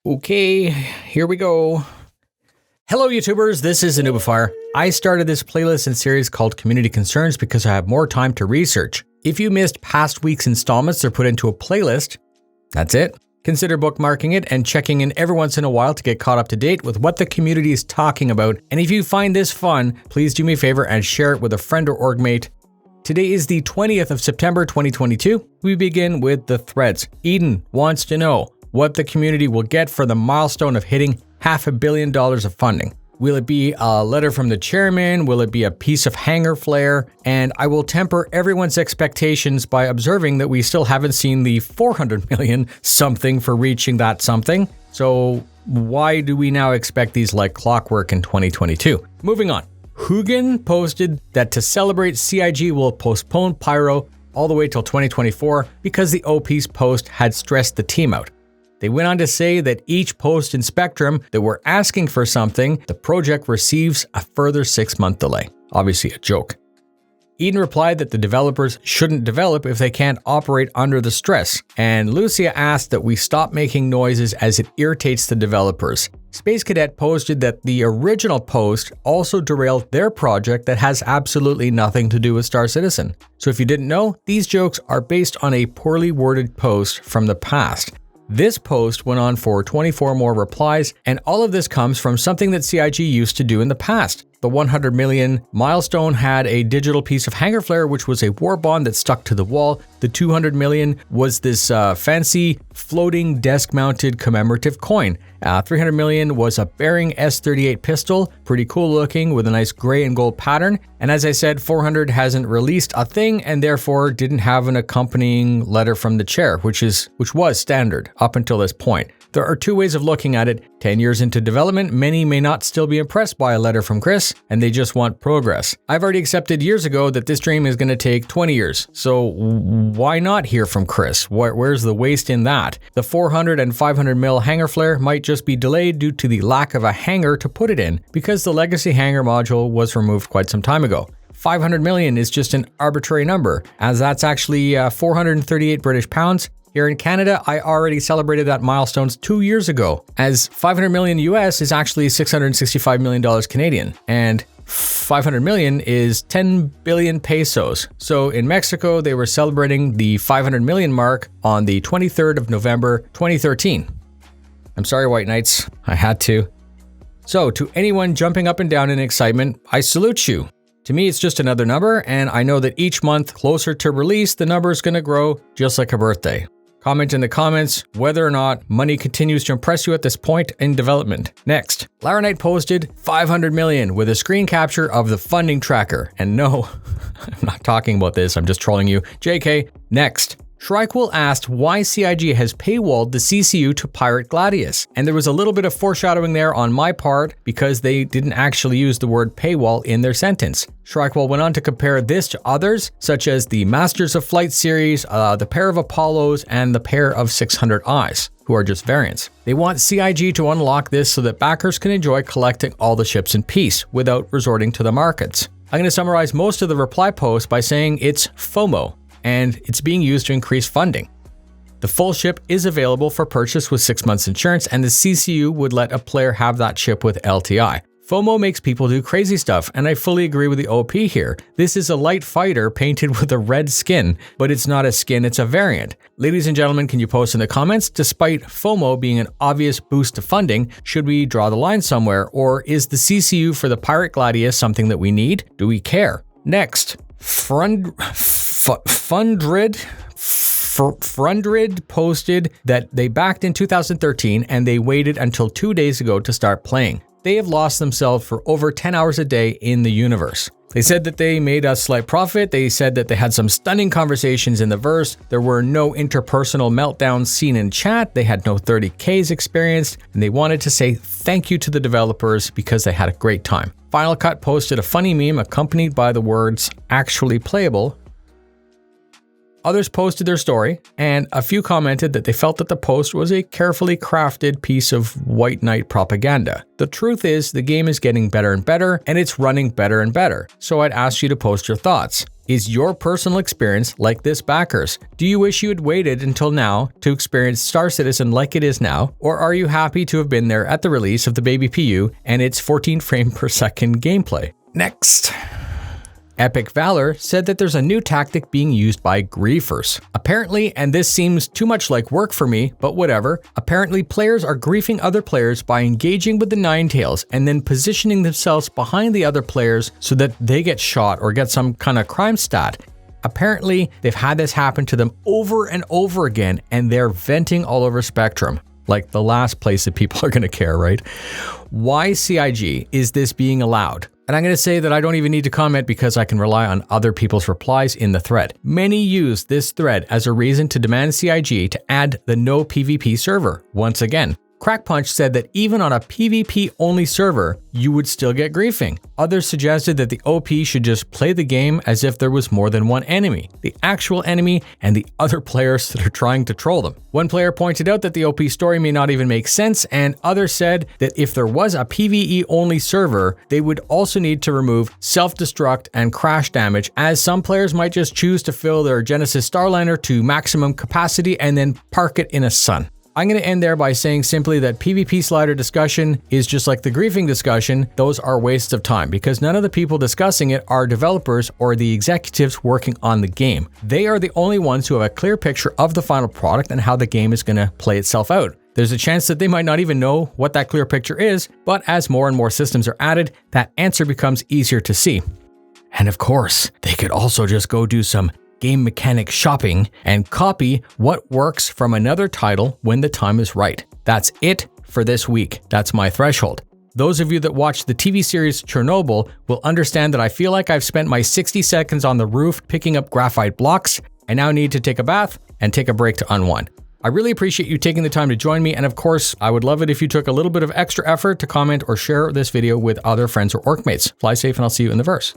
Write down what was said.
Okay, here we go. Hello YouTubers, this is noobifier. I started this playlist and series called Community Concerns because I have more time to research. If you missed past week's installments, they're put into a playlist. That's it. Consider bookmarking it and checking in every once in a while to get caught up to date with what the community is talking about. And if you find this fun, please do me a favor and share it with a friend or org mate. Today is the 20th of September 2022. We begin with the threads. Eden wants to know what the community will get for the milestone of hitting $500 million of funding. Will it be a letter from the chairman? Will it be a piece of hanger flare? And I will temper everyone's expectations by observing that we still haven't seen the 400 million something for reaching that something. So why do we now expect these like clockwork in 2022? Moving on. Hugin posted that to celebrate, CIG will postpone Pyro all the way till 2024 because the OP's post had stressed the team out. They went on to say that each post in Spectrum that were asking for something, the project receives a further 6-month delay. Obviously a joke. Eden replied that the developers shouldn't develop if they can't operate under the stress, and Lucia asked that we stop making noises as it irritates the developers. Space Cadet posted that the original post also derailed their project that has absolutely nothing to do with Star Citizen. So if you didn't know, these jokes are based on a poorly worded post from the past. This post went on for 24 more replies, and all of this comes from something that CIG used to do in the past. The 100 million milestone had a digital piece of hanger flare, which was a war bond that stuck to the wall. The 200 million was this fancy floating desk-mounted commemorative coin. 300 million was a Bearing S38 pistol, pretty cool looking with a nice gray and gold pattern. And as I said, 400 hasn't released a thing and therefore didn't have an accompanying letter from the chair, which was standard up until this point. There are two ways of looking at it. 10 years into development, many may not still be impressed by a letter from Chris, and they just want progress. I've already accepted years ago that this dream is going to take 20 years, so why not hear from Chris? Where's the waste in that? The 400 and 500 mil hanger flare might just be delayed due to the lack of a hanger to put it in, because the legacy hanger module was removed quite some time ago. 500 million is just an arbitrary number, as that's actually 438 British pounds. Here in Canada, I already celebrated that milestone 2 years ago, as 500 million US is actually $665 million Canadian, and 500 million is 10 billion pesos. So in Mexico, they were celebrating the 500 million mark on the 23rd of November, 2013. I'm sorry, White Knights, I had to. So to anyone jumping up and down in excitement, I salute you. To me, it's just another number, and I know that each month closer to release, the number is going to grow just like a birthday. Comment in the comments whether or not money continues to impress you at this point in development. Next, Lara Knight posted 500 million with a screen capture of the funding tracker. And no, I'm not talking about this, I'm just trolling you. JK. Next, Shrikewill asked why CIG has paywalled the CCU to Pirate Gladius, and there was a little bit of foreshadowing there on my part because they didn't actually use the word paywall in their sentence. Shrikewill went on to compare this to others, such as the Masters of Flight series, the pair of Apollos, and the pair of 600 Eyes, who are just variants. They want CIG to unlock this so that backers can enjoy collecting all the ships in peace without resorting to the markets. I'm going to summarize most of the reply post by saying it's FOMO, and it's being used to increase funding. The full ship is available for purchase with 6 months insurance, and the CCU would let a player have that ship with LTI. FOMO makes people do crazy stuff, and I fully agree with the OP here. This is a light fighter painted with a red skin, but it's not a skin, it's a variant. Ladies and gentlemen, can you post in the comments, despite FOMO being an obvious boost to funding, should we draw the line somewhere, or is the CCU for the Pirate Gladius something that we need? Do we care? Next, Frundrid posted that they backed in 2013 and they waited until 2 days ago to start playing. They have lost themselves for over 10 hours a day in the universe. They said that they made a slight profit. They said that they had some stunning conversations in the verse. There were no interpersonal meltdowns seen in chat. They had no 30Ks experienced, and they wanted to say thank you to the developers because they had a great time. Final Cut posted a funny meme accompanied by the words "actually playable." Others posted their story, and a few commented that they felt that the post was a carefully crafted piece of White Knight propaganda. The truth is, the game is getting better and better, and it's running better and better, so I'd ask you to post your thoughts. Is your personal experience like this backers? Do you wish you had waited until now to experience Star Citizen like it is now? Or are you happy to have been there at the release of the baby PU and its 14 frame per second gameplay? Next. Epic Valor said that there's a new tactic being used by griefers. Apparently, and this seems too much like work for me, but whatever, apparently players are griefing other players by engaging with the Ninetales and then positioning themselves behind the other players so that they get shot or get some kind of crime stat. Apparently, they've had this happen to them over and over again, and they're venting all over Spectrum. Like the last place that people are going to care, right? Why CIG is this being allowed? And I'm going to say that I don't even need to comment because I can rely on other people's replies in the thread. Many use this thread as a reason to demand CIG to add the no PvP server once again. Crackpunch said that even on a PvP-only server, you would still get griefing. Others suggested that the OP should just play the game as if there was more than one enemy, the actual enemy and the other players that are trying to troll them. One player pointed out that the OP story may not even make sense, and others said that if there was a PvE-only server, they would also need to remove self-destruct and crash damage, as some players might just choose to fill their Genesis Starliner to maximum capacity and then park it in a sun. I'm going to end there by saying simply that PvP slider discussion is just like the griefing discussion. Those are wastes of time because none of the people discussing it are developers or the executives working on the game. They are the only ones who have a clear picture of the final product and how the game is going to play itself out. There's a chance that they might not even know what that clear picture is, but as more and more systems are added, that answer becomes easier to see. And of course, they could also just go do some game mechanic shopping and copy what works from another title when the time is right. That's it for this week. That's my threshold. Those of you that watch the TV series Chernobyl will understand that I feel like I've spent my 60 seconds on the roof picking up graphite blocks. I now need to take a bath and take a break to unwind. I really appreciate you taking the time to join me, and of course, I would love it if you took a little bit of extra effort to comment or share this video with other friends or orc mates. Fly safe, and I'll see you in the verse.